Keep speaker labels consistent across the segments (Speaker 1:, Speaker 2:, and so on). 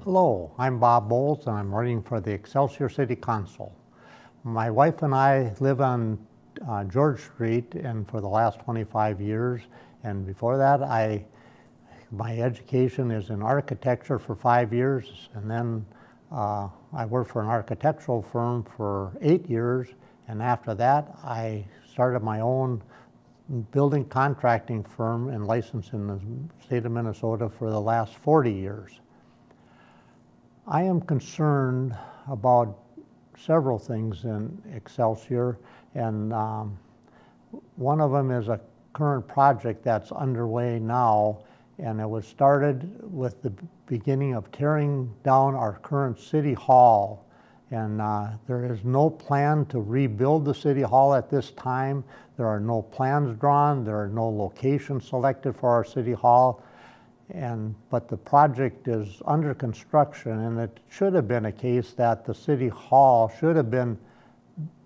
Speaker 1: Hello, I'm Bob Bolles and I'm running for the Excelsior City Council. My wife and I live on George Street and for the last 25 years, and before that my education is in architecture for 5 years, and then I worked for an architectural firm for 8 years, and after that I started my own building contracting firm and licensed in the state of Minnesota for the last 40 years. I am concerned about several things in Excelsior, and one of them is a current project that's underway now, and it was started with the beginning of tearing down our current city hall, and there is no plan to rebuild the city hall at this time. There are no plans drawn, there are no locations selected for our city hall. But the project is under construction, and it should have been a case that the city hall should have been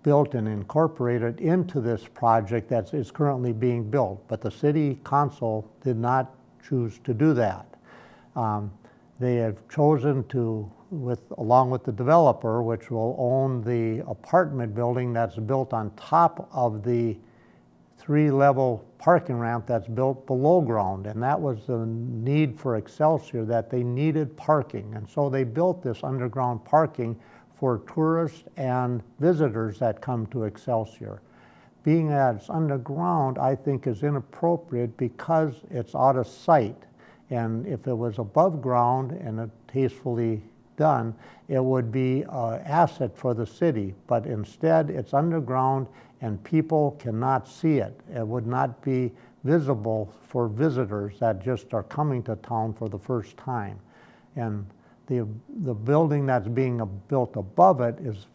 Speaker 1: built and incorporated into this project that is currently being built, but the city council did not choose to do that. They have chosen to, along with the developer, which will own the apartment building that's built on top of the 3-level parking ramp that's built below ground, and that was the need for Excelsior, that they needed parking, and so they built this underground parking for tourists and visitors that come to Excelsior. Being that it's underground, I think is inappropriate because it's out of sight, and if it was above ground and tastefully done, it would be an asset for the city, but instead it's underground and people cannot see it. It would not be visible for visitors that just are coming to town for the first time. And the building that's being built above it is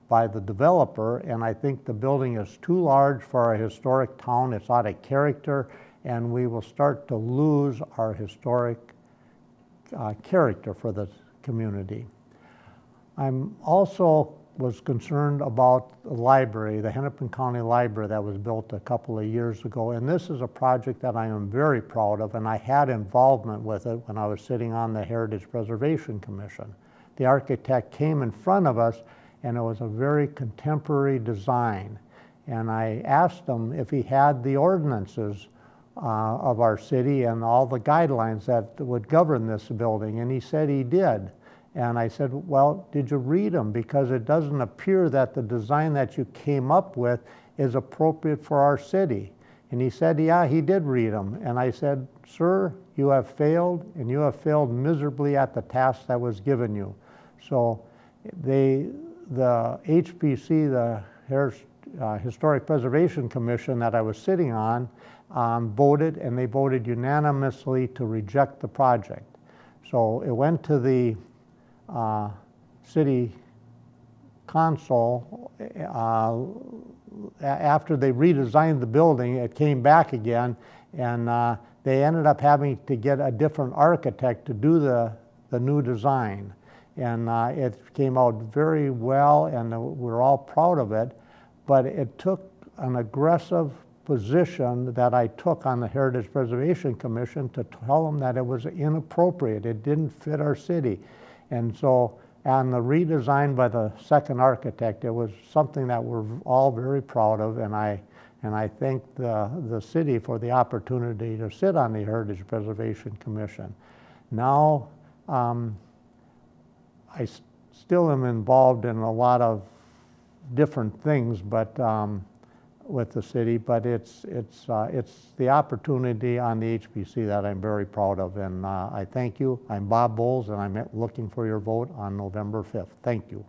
Speaker 1: by the developer, and I think the building is too large for a historic town. It's out of character, and we will start to lose our historic character for the community. I'm also was concerned about the library, the Hennepin County Library that was built a couple of years ago, and this is a project that I am very proud of, and I had involvement with it when I was sitting on the Heritage Preservation Commission. The architect came in front of us, and it was a very contemporary design, and I asked him if he had the ordinances of our city and all the guidelines that would govern this building, and he said he did. And I said, well, did you read them? Because it doesn't appear that the design that you came up with is appropriate for our city. And he said, yeah, he did read them. And I said, sir, you have failed, and you have failed miserably at the task that was given you. So the HPC, the Historic Preservation Commission that I was sitting on, voted, and they voted unanimously to reject the project. So it went to the city council. After they redesigned the building, it came back again, and they ended up having to get a different architect to do the new design. And it came out very well, and we're all proud of it, but it took an aggressive position that I took on the Heritage Preservation Commission to tell them that it was inappropriate. It didn't fit our city. And so on the redesign by the second architect, it was something that we're all very proud of, and I thank the city for the opportunity to sit on the Heritage Preservation Commission. Now, I still am involved in a lot of different things, but with the city, but it's the opportunity on the HPC that I'm very proud of, and I thank you. I'm Bob Bolles, and I'm looking for your vote on November 5th. Thank you.